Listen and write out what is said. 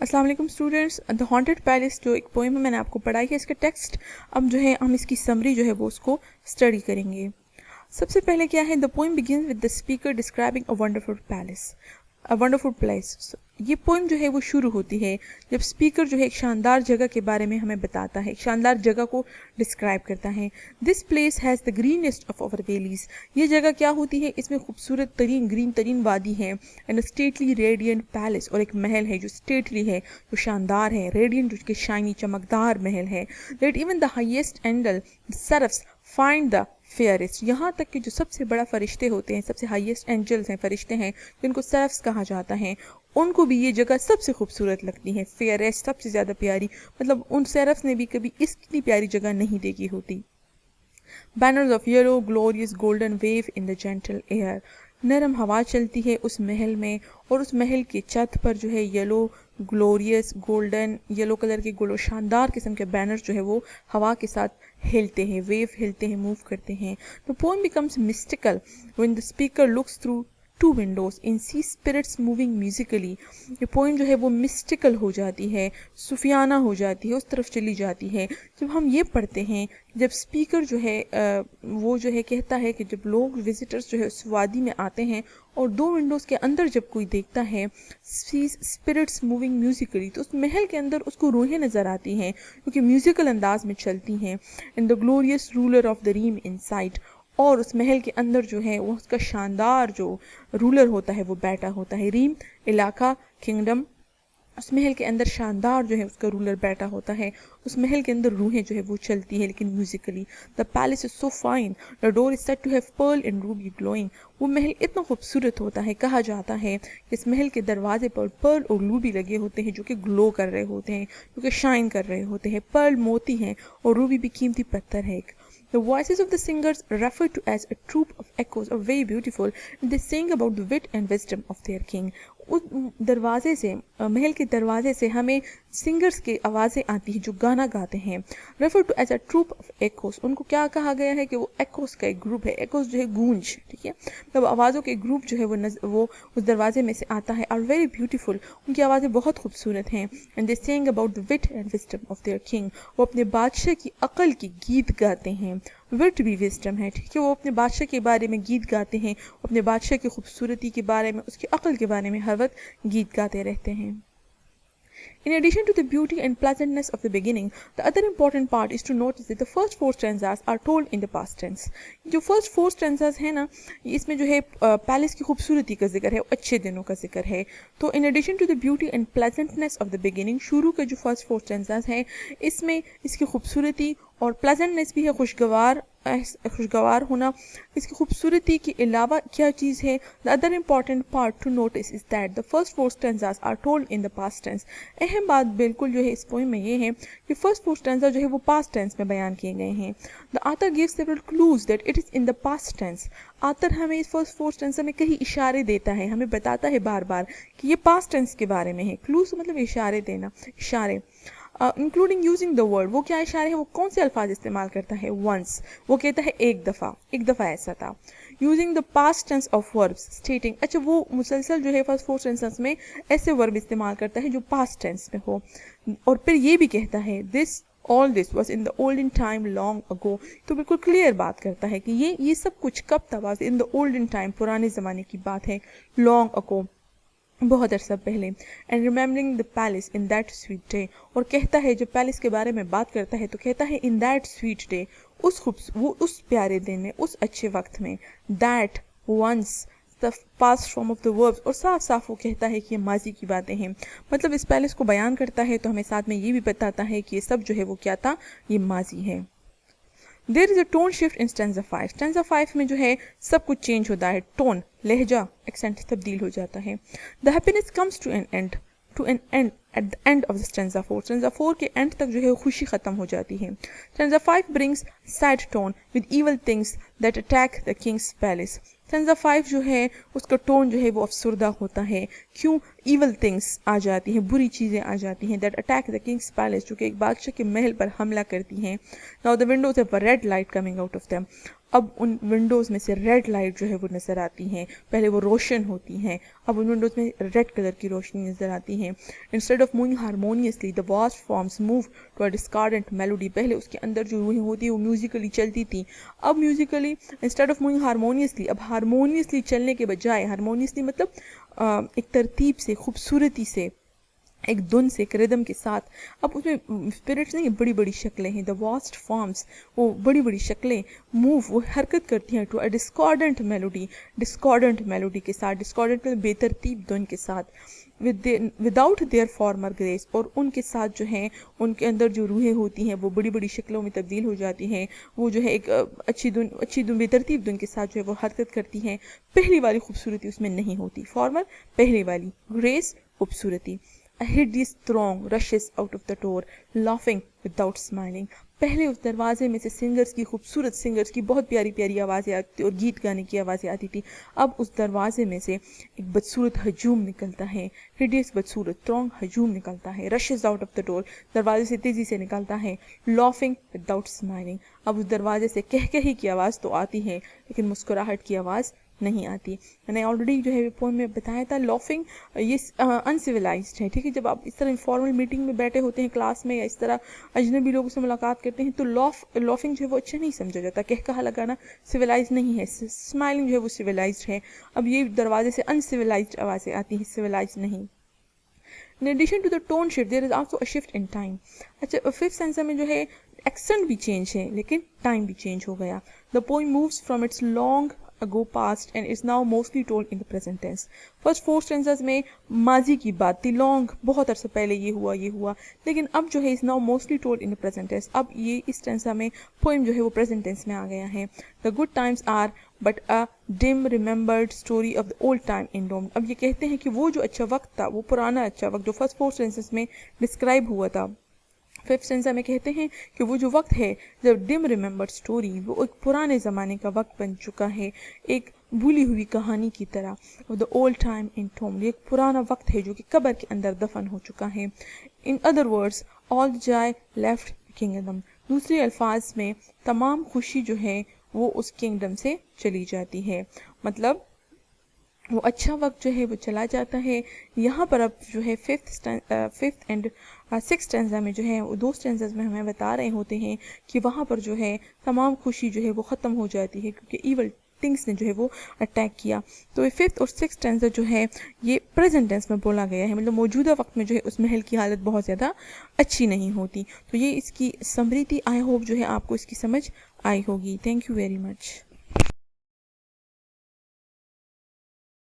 अस्सलाम वालेकुम students. The haunted palace जो एक पोएम है मैंने आपको पढ़ाई है, इसका टेक्स्ट अब जो है हम इसकी समरी जो है वो उसको स्टडी करेंगे। सबसे पहले क्या है, the poem begins with the speaker describing a wonderful palace, a wonderful place. ये पोएम जो है वो शुरू होती है जब स्पीकर जो है एक शानदार जगह के बारे में हमें बताता है, एक शानदार जगह को डिस्क्राइब करता है। This place has the greenest of our valleys. ये जगह क्या होती है, इसमें खूबसूरत तरीन ग्रीन तरीन वादी है। एंड स्टेटली रेडियंट पैलेस, और एक महल है जो स्टेटली है, जो शानदार है। रेडियंट जो कि शाइनी चमकदार महल है। That even the highest and all serfs find the fairest, यहाँ तक कि जो सबसे बड़ा फरिश्ते होते हैं, सबसे हाईएस्ट एंजल्स हैं, फरिश्ते हैं जिनको सरफ्स कहा जाता है, उनको भी ये जगह सबसे खूबसूरत लगती है। फेयरेस्ट सबसे ज़्यादा प्यारी, मतलब उन सरफ्स ने भी कभी इतनी प्यारी जगह नहीं देखी होती। Banners of yellow glorious golden wave in the gentle air, नरम हवा चलती है उस महल में, और उस महल की छत पर जो है yellow glorious golden, yellow colour के गोलो शानदार किस्म के बैनर जो है वो हवा के साथ हिलते हैं, वेव हिलते हैं, मूव करते हैं। The poem becomes mystical when the speaker looks through two windows in see spirits moving musically. ये पोइम जो है वो मिस्टिकल हो जाती है, सूफियाना हो जाती है, उस तरफ चली जाती है जब हम ये पढ़ते हैं। जब स्पीकर जो है वो जो है कहता है कि जब लोग विजिटर्स जो है उस वादी में आते हैं और दो विंडोज़ के अंदर जब कोई देखता है सी स्पिरिट्स मूविंग म्यूजिकली, तो उस महल के अंदर उसको रूहें नज़र आती हैं क्योंकि म्यूजिकल अंदाज में चलती हैं। In the glorious ruler of the realm in sight, और उस महल के अंदर जो है वो उसका शानदार जो रूलर होता है वो बैठा होता है। रीम इलाका, किंगडम, उस महल के अंदर शानदार जो है उसका रूलर बैठा होता है। उस महल के अंदर रूहें जो है वो चलती है लेकिन musically. The palace is so fine, the door is said to have pearl and ruby glowing. वो महल इतना खूबसूरत होता है, कहा जाता है इस महल के दरवाजे पर पर्ल और रूबी लगे होते हैं जो कि ग्लो कर रहे होते हैं, जो कि शाइन कर रहे होते हैं। पर्ल मोती हैं और रूबी भी कीमती पत्थर है। The voices of the singers referred to as a troop of echoes are very beautiful, and they sing about the wit and wisdom of their king. उस दरवाजे से, महल के दरवाजे से हमें सिंगर्स की आवाज़ें आती हैं जो गाना गाते हैं। Refer to as a troupe of echoes, उनको क्या कहा गया है कि वो एकोस का एक ग्रुप है। एकोस जो है गूंज, ठीक है, तब आवाज़ों के ग्रुप जो है वो उस दरवाजे में से आता है। आर वेरी ब्यूटीफुल, उनकी आवाज़ें बहुत खूबसूरत हैं। And they sing about the wit and wisdom of their king, वो अपने बादशाह की अकल की गीत गाते हैं। विट भी विस्डम है, ठीक है, वो अपने बादशाह के बारे में गीत गाते हैं, अपने बादशाह की खूबसूरती के बारे में, उसकी अकल के बारे में हर वक्त गीत गाते रहते हैं। In addition to the beauty and pleasantness of the beginning, the other important part is to notice that the first four stanzas are told in the past tense. जो first four stanzas है ना, इसमें जो है palace की खूबसूरती का जिक्र है, अच्छे दिनों का जिक्र है। तो in addition to the beauty and pleasantness of the beginning, शुरू के जो first four stanzas है, इसमें इसकी खूबसूरती और प्लेजेंटनेस भी है, खुशगवार होना। इसकी खूबसूरती के अलावा क्या चीज़ है, the other important part to notice is that the first four stanzas are told in the past tense. अहम बात बिल्कुल जो है इस पोएम में ये है कि फर्स्ट फोर स्टैंजा जो है वो पास्ट टेंस में बयान किए गए हैं। The author gives several clues that it is in the past tense. Author हमें इस फर्स्ट फोर स्टैंजा में कई इशारे देता है, हमें बताता है बार बार कि ये पास्ट टेंस के बारे में है। क्लूज मतलब इशारे देना, इशारे। इंक्लूडिंग यूजिंग द वर्ड, वो क्या इशारे हैं, वो कौन से अल्फाज इस्तेमाल करता है। वंस, वो कहता है एक दफ़ा ऐसा था। Using the past tense of verbs stating, अच्छा वो मुसलसल जो है फर्स्ट फोर टेंसेस में ऐसे वर्ब इस्तेमाल करता है जो पास्ट टेंस में हो। और फिर ये भी कहता है this all this was in the olden time long ago, तो बिल्कुल क्लियर बात करता है कि ये सब कुछ कब था, was in the olden time, पुराने ज़माने की बात है, लॉन्ग अगो, बहुत अरसा पहले। And remembering the palace in that sweet day, और कहता है जब पैलेस के बारे में बात करता है तो कहता है इन दैट स्वीट डे, उस प्यारे दिन में, उस अच्छे वक्त में। That once the past form of the verbs, और साफ साफ वो कहता है कि ये माजी की बातें हैं, मतलब इस पैलेस को बयान करता है तो हमें साथ में ये भी बताता है कि ये सब जो है वो क्या था, ये माजी है। There is a tone shift in stanza 5। Stanza 5 में जो है सब कुछ चेंज होता है, टोन, लहजा, एक्सेंट तब्दील हो जाता है। The happiness comes to an end at the end of the stanza 4। Stanza 4 के एंड तक जो है खुशी ख़त्म हो जाती है। Stanza 5 brings sad tone with evil things that attack the Kings palace. Stanza 5 जो है उसका टोन जो है वो अफसरदा होता है। क्यों? ईवल थिंग्स आ जाती हैं, बुरी चीज़ें आ जाती हैं, that attack the Kings palace, जो कि एक बादशाह के महल पर हमला करती हैं। Now the Windows have a red light coming out of them. اب ان ونڈوز میں سے ریڈ لائٹ جو ہے وہ نظر آتی ہیں، پہلے وہ روشن ہوتی ہیں، اب ان ونڈوز میں ریڈ کلر کی روشنی نظر آتی ہیں. Instead of moving harmoniously the vast forms move to a discordant melody. پہلے اس کے اندر جو روحیں ہوتی ہیں وہ میوزیکلی چلتی تھیں، اب میوزیکلی انسٹیڈ آف موونگ ہارمونیسلی، اب ہارمونیسلی چلنے کے بجائے، ہارمونیسلی مطلب ایک ترتیب سے، خوبصورتی سے، ایک دھن سے، ایک ردم کے ساتھ. اب اس میں اسپرٹس نہیں، بڑی بڑی شکلیں ہیں، دا واسٹ فارمس، وہ بڑی بڑی شکلیں موو، وہ حرکت کرتی ہیں to a discordant melody, ڈسکارڈنٹ melody کے ساتھ، ڈسکارڈنٹ بے ترتیب دھن کے ساتھ، وداؤٹ دیئر فارمر گریس، اور ان کے ساتھ جو ہیں ان کے اندر جو روحیں ہوتی ہیں وہ بڑی بڑی شکلوں میں تبدیل ہو جاتی ہیں، وہ جو ہے ایک اچھی دھن بے ترتیب دھن کے ساتھ جو ہے وہ حرکت کرتی ہیں. پہلی والی خوبصورتی اس میں نہیں ہوتی، فارمر پہلے والی، گریس خوبصورتی. A hideous throng rushes out of the door, laughing without smiling. پہلے اس دروازے میں سے سنگرز کی، خوبصورت سنگرز کی بہت پیاری پیاری آوازیں آتی اور گیت گانے کی آوازیں آتی تھی. اب اس دروازے میں سے ایک بدصورت ہجوم نکلتا ہے، hideous بدصورت throng ہجوم نکلتا ہے، rushes out of the door دروازے سے تیزی سے نکلتا ہے، laughing without smiling. اب اس دروازے سے کہکہی کی آواز تو آتی ہے لیکن مسکراہٹ کی آواز نہیں آتی. میں نے آلریڈی جو ہے پوائم میں بتایا تھا، لافنگ یہ انسیولائزڈ ہے، ٹھیک ہے. جب آپ اس طرح انفارمل میٹنگ میں بیٹھے ہوتے ہیں کلاس میں، یا اس طرح اجنبی لوگوں سے ملاقات کرتے ہیں، تو لافنگ جو ہے وہ اچھا نہیں سمجھا جاتا، کہکہا لگانا سویلائز نہیں ہے. اسمائلنگ جو ہے وہ سویلائزڈ ہے. اب یہ دروازے سے انسیولائزڈ آوازیں آتی ہیں، سویلائزڈ نہیں. In addition to the tone shift, there is also a shift in time. اچھا، ففتھ سینسر میں جو ہے ایکسنٹ بھی چینج ہے لیکن ٹائم بھی چینج ہو گیا. The poem moves from its long ago past and is now mostly told in the present tense. First four stanzas میں ماضی کی بات تھی، لانگ، بہت عرصہ پہلے یہ ہوا، لیکن اب جو ہے is now mostly told in the present tense. اب یہ اس ٹینسا میں پوئم جو ہے وہ present tense میں آ گیا ہے. The good times are but a dim remembered story of the old time in Rome. اب یہ کہتے ہیں کہ وہ جو اچھا وقت تھا، وہ پرانا اچھا وقت جو فرسٹ فور ٹینسز میں ڈسکرائب ہوا تھا، ففتھ سینسا میں کہتے ہیں کہ وہ جو وقت ہے، جب ڈم ریممبرڈ اسٹوری، وہ ایک پرانے زمانے کا وقت بن چکا ہے، ایک بھولی ہوئی کہانی کی طرح. The old time in Tom, یہ ایک پرانا وقت ہے جو کہ قبر کے اندر دفن ہو چکا ہے. ان ادر ورڈس آل دا جائے لیفٹ کنگڈم، دوسرے الفاظ میں تمام خوشی جو ہے وہ اس کنگڈم سے چلی جاتی ہے. مطلب وہ اچھا وقت جو ہے وہ چلا جاتا ہے. یہاں پر اب جو ہے ففتھ اینڈ سکس ٹینزا میں جو ہے وہ دو ٹینزز میں ہمیں بتا رہے ہوتے ہیں کہ وہاں پر جو ہے تمام خوشی جو ہے وہ ختم ہو جاتی ہے کیونکہ ایول تھنگس نے جو ہے وہ اٹیک کیا. تو ففتھ اور سکس ٹینزا جو ہے یہ پریزنٹ ٹینس میں بولا گیا ہے، مطلب موجودہ وقت میں جو ہے اس محل کی حالت بہت زیادہ اچھی نہیں ہوتی. تو یہ اس کی سمری تھی. آئی ہوپ جو ہے آپ کو اس کی سمجھ آئی ہوگی. Thank you very much.